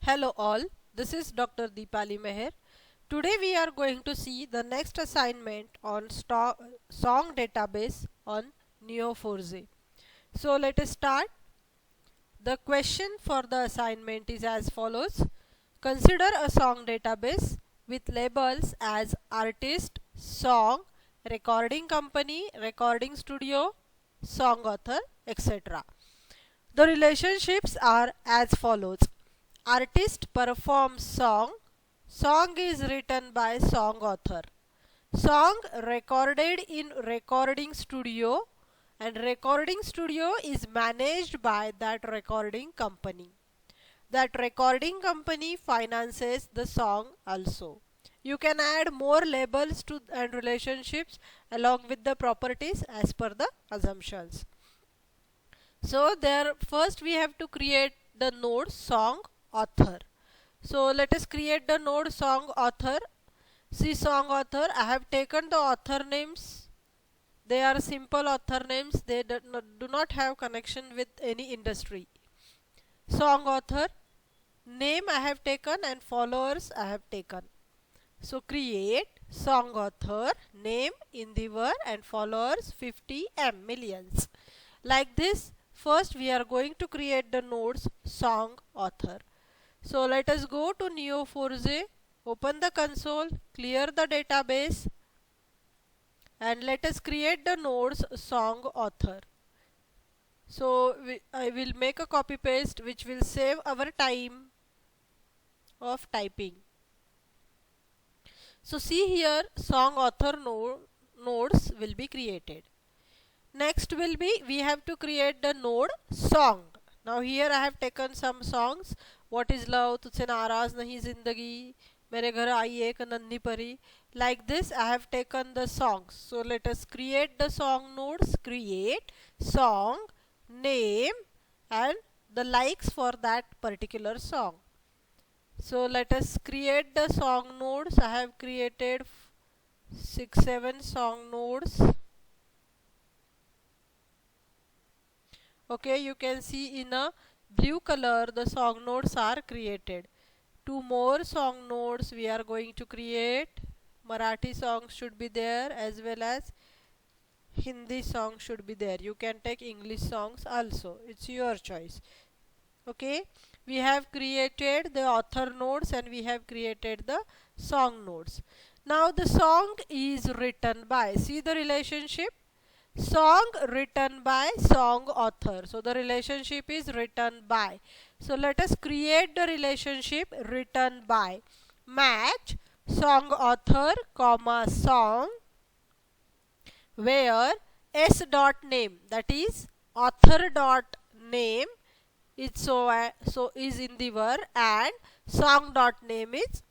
Hello all, this is Dr. Deepali Meher. Today we are going to see the next assignment on song database on Neo4j. So let us start. The question for the assignment is as follows. Consider a song database with labels as artist, song, recording company, recording studio, song author, etc. The relationships are as follows. Artist performs song. Song is written by song author. Song recorded in recording studio, and recording studio is managed by that recording company. That recording company finances the song also. You can add more labels to and relationships along with the properties as per the assumptions. So there first we have to create the node song author. So let us create the node song author. See song author, I have taken the author names. They are simple author names. They do not have connection with any industry. Song author, name I have taken and followers I have taken. So create song author, name Indivar and followers 50m millions. Like this, first we are going to create the nodes song author. So let us go to Neo4j, open the console, clear the database, and let us create the nodes song author. So I will make a copy paste which will save our time of typing. So see here, song author nodes will be created. Next will be, we have to create the node song. Now here I have taken some songs. What is love, तुझसे नाराज नहीं जिंदगी, मेरे घर आई एक नन्ही परी. Like this I have taken the songs. So let us create the song nodes. Create song, name and the likes for that particular song. So let us create the song nodes. I have created 6-7 song nodes. Okay, you can see in a blue color the song nodes are created. 2 more song nodes we are going to create. Marathi songs should be there as well as Hindi song should be there. You can take English songs also. It's your choice. Okay, we have created the author nodes and we have created the song nodes. Now the song is written by, see the relationship, song written by song author. So the relationship is written by. So let us create the relationship written by. Match song author comma song, where s dot name, that is author dot name is so is Indivar and song dot name is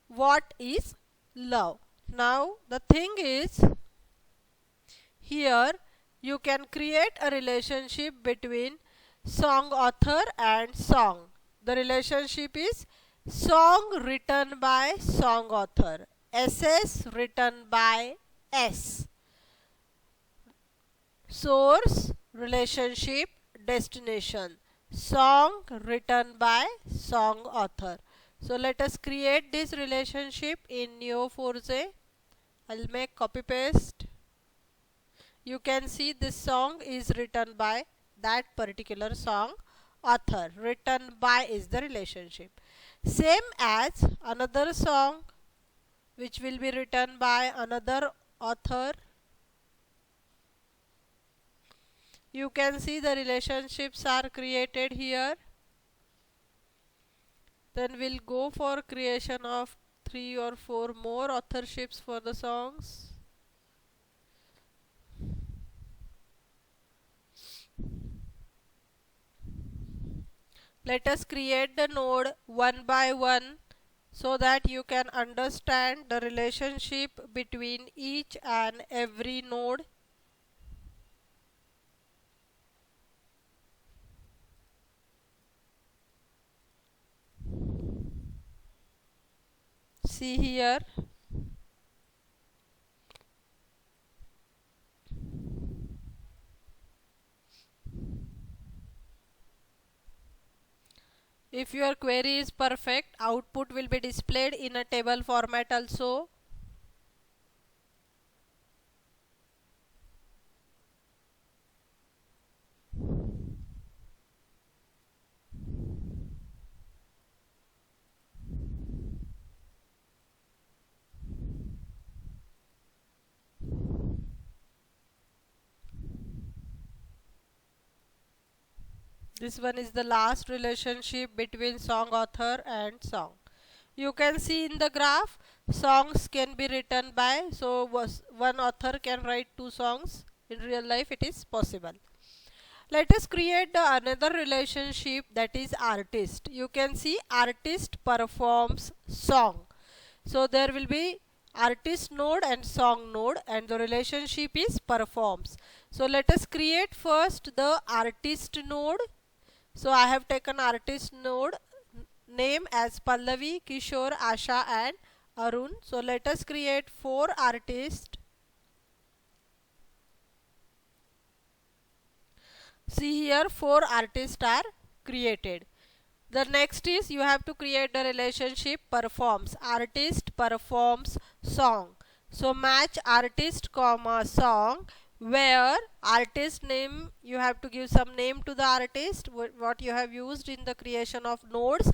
what is love. Now the thing is, here you can create a relationship between song author and song. The relationship is song written by song author, SS written by S. Source, relationship, destination. Song written by song author. So let us create this relationship in Neo4j. I'll make copy paste. You can see this song is written by that particular song author. Written by is the relationship. Same as another song which will be written by another author. You can see the relationships are created here. Then we'll go for creation of 3 or 4 more authorships for the songs. Let us create the node one by one so that you can understand the relationship between each and every node. See here. If your query is perfect, output will be displayed in a table format also. This one is the last relationship between song author and song. You can see in the graph, songs can be written by, so one author can write two songs. In real life it is possible. Let us create the another relationship, that is artist. You can see artist performs song. So there will be artist node and song node, and the relationship is performs. So let us create first the artist node. So I have taken artist node name as Pallavi, Kishore, Asha and Arun. So let us create 4 artists. See here, 4 artists are created. The next is you have to create the relationship performs. Artist performs song. So match artist comma song, where artist name, you have to give some name to the artist what you have used in the creation of nodes,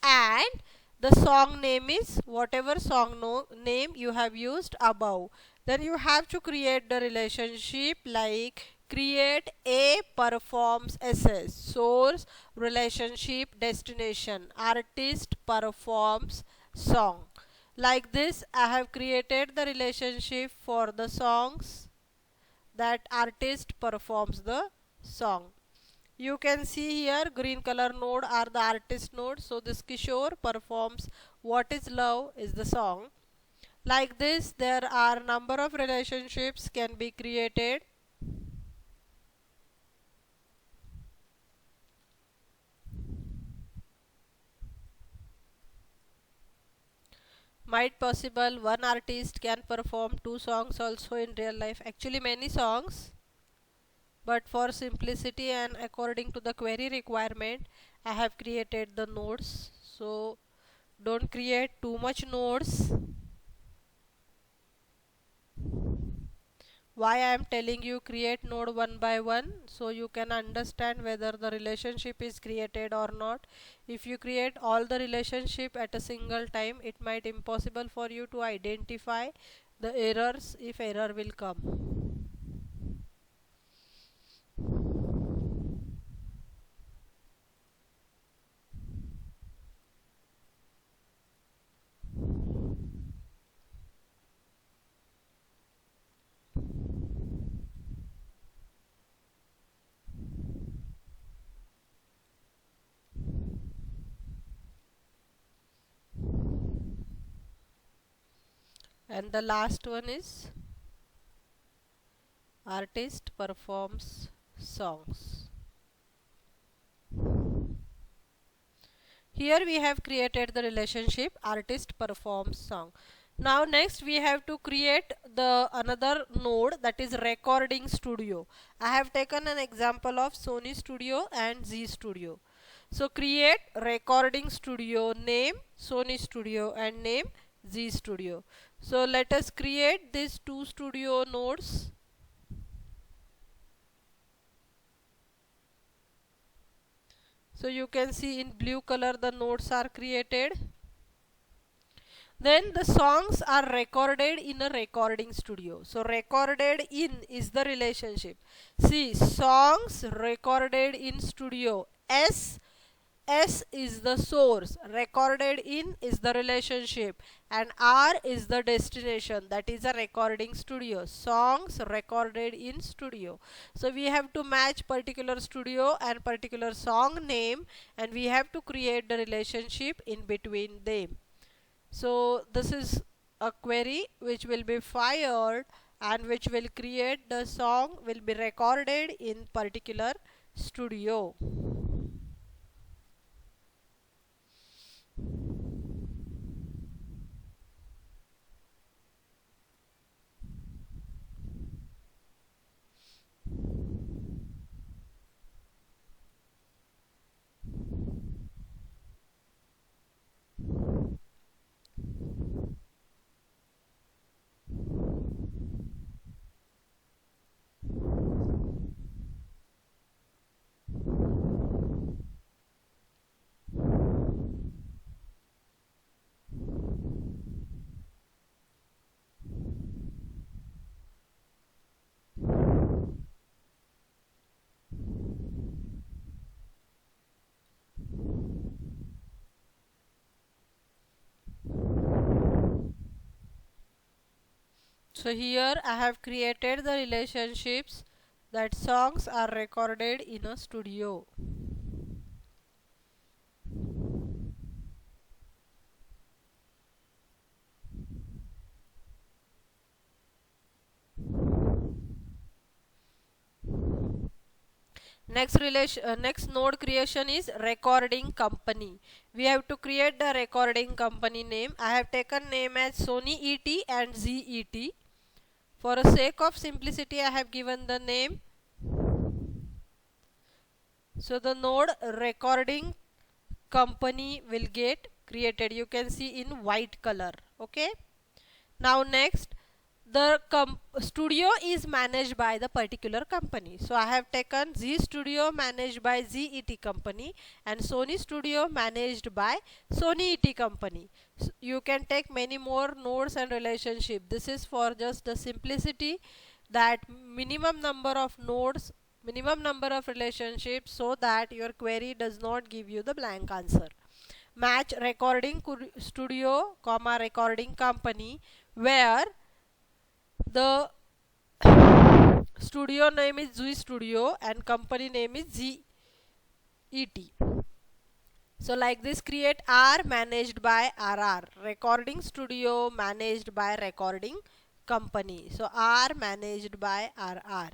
and the song name is whatever song name you have used above. Then you have to create the relationship like create A performs SS, source relationship destination, artist performs song. Like this I have created the relationship for the songs, that artist performs the song. You can see here green color node are the artist node. So this Kishore performs What Is Love is the song. Like this there are number of relationships can be created. Might possible one artist can perform 2 songs also in real life. Actually many songs, but for simplicity and according to the query requirement I have created the nodes. So don't create too much nodes. Why I am telling you create node one by one, so you can understand whether the relationship is created or not. If you create all the relationship at a single time, it might impossible for you to identify the errors if error will come. And the last one is artist performs songs. Here we have created the relationship artist performs song. Now next we have to create the another node, that is recording studio. I have taken an example of Sony Studio and Z Studio. So create recording studio, name Sony Studio and name Z Studio. So let us create these 2 studio nodes. So you can see in blue color the nodes are created. Then the songs are recorded in a recording studio. So recorded in is the relationship. See, songs recorded in studio. S is the source, recorded in is the relationship, and R is the destination, that is a recording studio. Songs recorded in studio. So we have to match particular studio and particular song name, and we have to create the relationship in between them. So this is a query which will be fired and which will create the song will be recorded in particular studio. So here I have created the relationships that songs are recorded in a studio. Next node creation is recording company. We have to create the recording company name. I have taken name as Sony ET and ZET. For the sake of simplicity, I have given the name. So the node recording company will get created. You can see in white color. Okay. Now next, the studio is managed by the particular company. So I have taken Z Studio managed by ZET company and Sony Studio managed by Sony ET company. So you can take many more nodes and relationship. This is for just the simplicity, that minimum number of nodes, minimum number of relationships, so that your query does not give you the blank answer. Match recording studio comma recording company, where the studio name is Z Studio and company name is ZET. So like this, create R managed by RR, recording studio managed by recording company. So R managed by RR.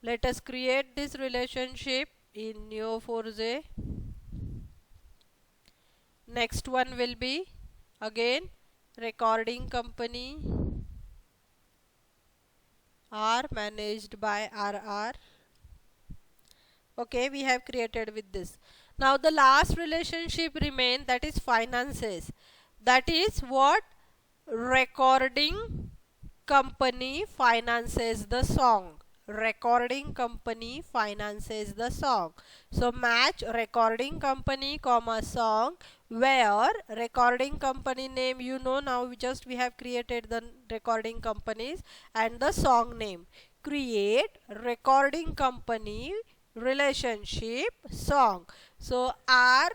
Let us create this relationship in Neo4j. Next one will be again recording company, R managed by RR. Okay, we have created with this. Now the last relationship remain, that is finances. That is what? Recording company finances the song. Recording company finances the song. So match recording company comma song, where recording company name, you know, now we have created the recording companies and the song name. Create recording company relationship song. So R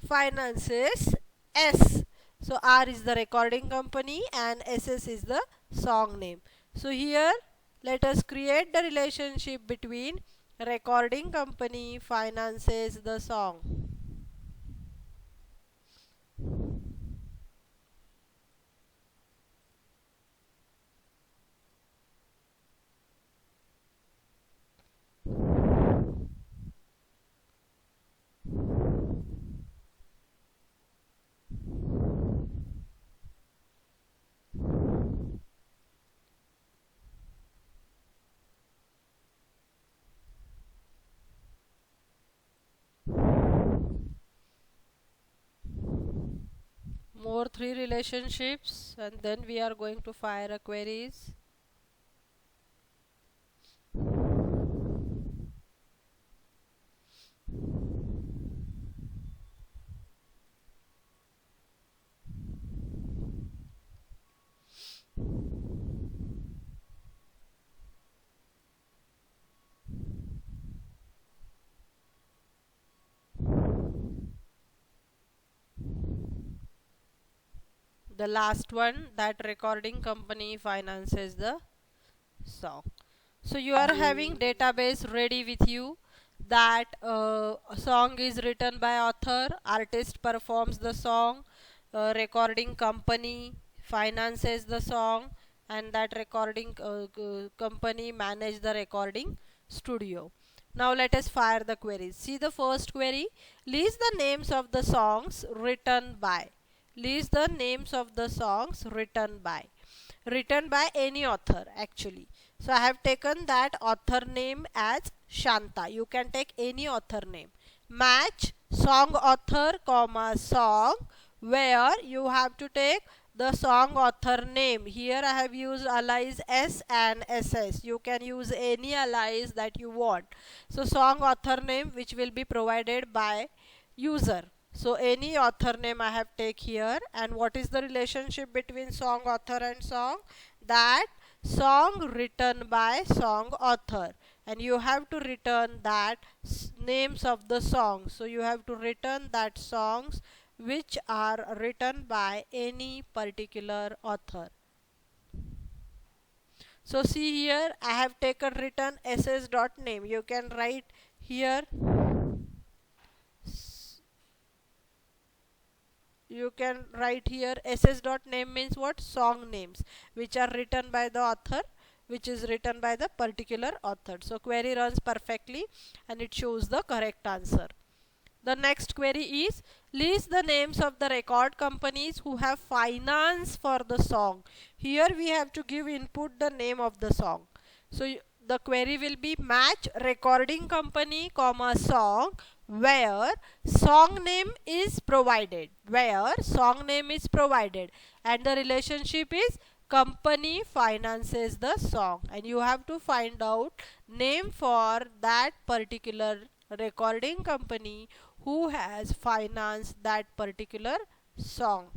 finances S. So R is the recording company and SS is the song name. So here let us create the relationship between recording company finances the song. More 3 relationships, and then we are going to fire a queries. The last one, that recording company finances the song. So you are having database ready with you, that a song is written by author, artist performs the song, recording company finances the song, and that recording company manage the recording studio. Now let us fire the queries. See the first query, list the names of the songs written by. List the names of the songs written by. Written by any author actually. So I have taken that author name as Shanta. You can take any author name. Match song author comma song, where you have to take the song author name. Here I have used alias S and SS. You can use any alias that you want. So song author name, which will be provided by user. So any author name I have take here. And what is the relationship between song author and song? That song written by song author, and you have to return that names of the songs. So you have to return that songs which are written by any particular author. So see here, I have taken written ss dot name. You can write here, ss dot name means what? Song names which are written by the author, which is written by the particular author. So query runs perfectly and it shows the correct answer. The next query is, list the names of the record companies who have finance for the song. Here we have to give input the name of the song. So the query will be match recording company comma song where song name is provided, and the relationship is company finances the song, and you have to find out name for that particular recording company who has financed that particular song.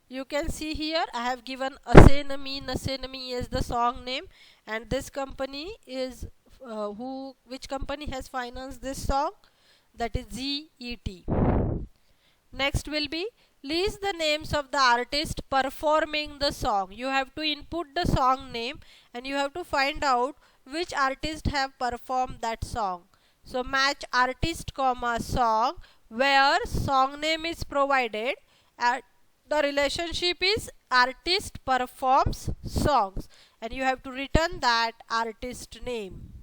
You can see here I have given Asenami is the song name, and this company is which company has financed this song, that is ZET. Next will be, list the names of the artist performing the song. You have to input the song name and you have to find out which artist have performed that song. So match artist comma song where song name is provided and the relationship is artist performs songs, and you have to return that artist name.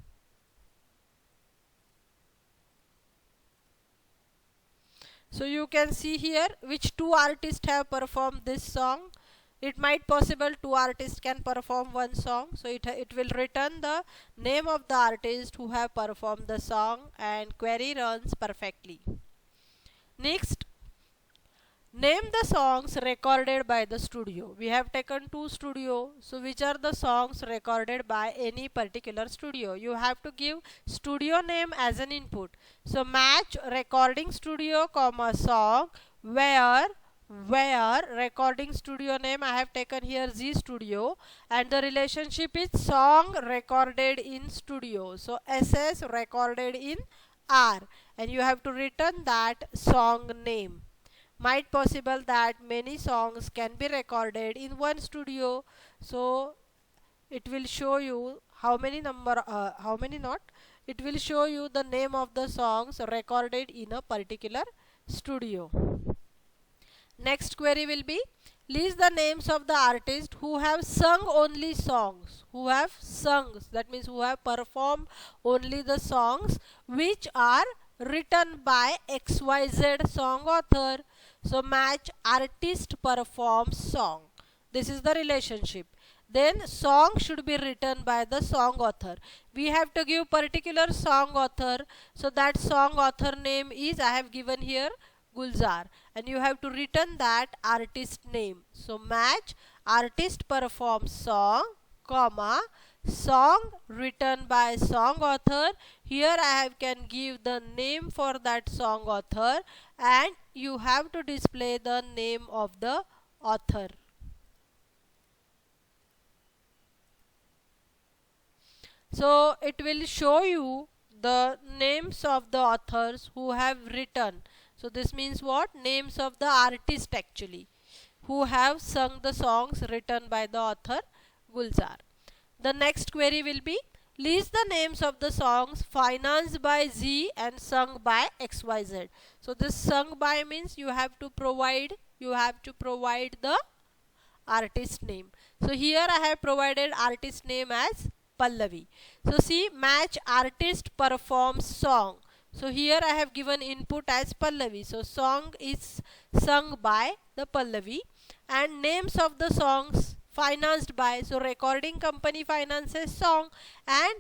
So you can see here which two artists have performed this song. It might possible two artists can perform one song, so it will return the name of the artist who have performed the song, and query runs perfectly. Next, name the songs recorded by the studio. We have taken two studio, so which are the songs recorded by any particular studio? You have to give studio name as an input. So match recording studio comma song where recording studio name I have taken here Z Studio, and the relationship is song recorded in studio. So SS recorded in R, and you have to return that song name. Might possible that many songs can be recorded in one studio, so it will show you how many not, it will show you the name of the songs recorded in a particular studio. Next query will be, list the names of the artists who have sung only songs, that means who have performed only the songs which are written by XYZ song author. So match artist performs song. This is the relationship. Then song should be written by the song author. We have to give particular song author. So that song author name is, I have given here, Gulzar, and you have to return that artist name. So match artist performs song comma song written by song author. Here I have can give the name for that song author, and you have to display the name of the author. So it will show you the names of the authors who have written. So this means what? Names of the artist actually who have sung the songs written by the author Gulzar. The next query will be, list the names of the songs financed by Z and sung by XYZ. So this sung by means you have to provide the artist name. So here I have provided artist name as Pallavi. So see, match artist performs song. So here I have given input as Pallavi. So song is sung by the Pallavi, and names of the songs financed by, so recording company finances song and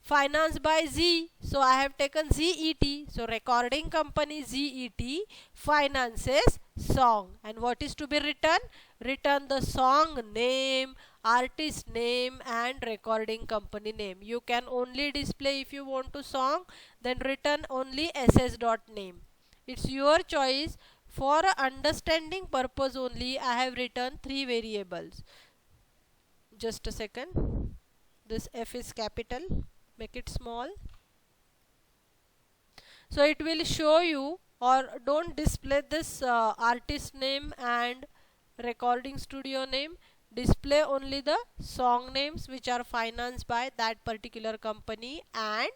financed by Z. So I have taken ZET. So recording company ZET finances song, and what is to be written? Return the song name, artist name, and recording company name. You can only display if you want to song, then return only ss dot name. It's your choice. For understanding purpose only, I have written three variables. Just a second. This F is capital. Make it small. So it will show you or don't display this artist name and recording studio name. Display only the song names which are financed by that particular company, and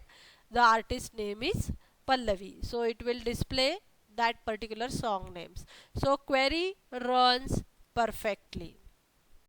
the artist name is Pallavi, so it will display that particular song names. So query runs perfectly.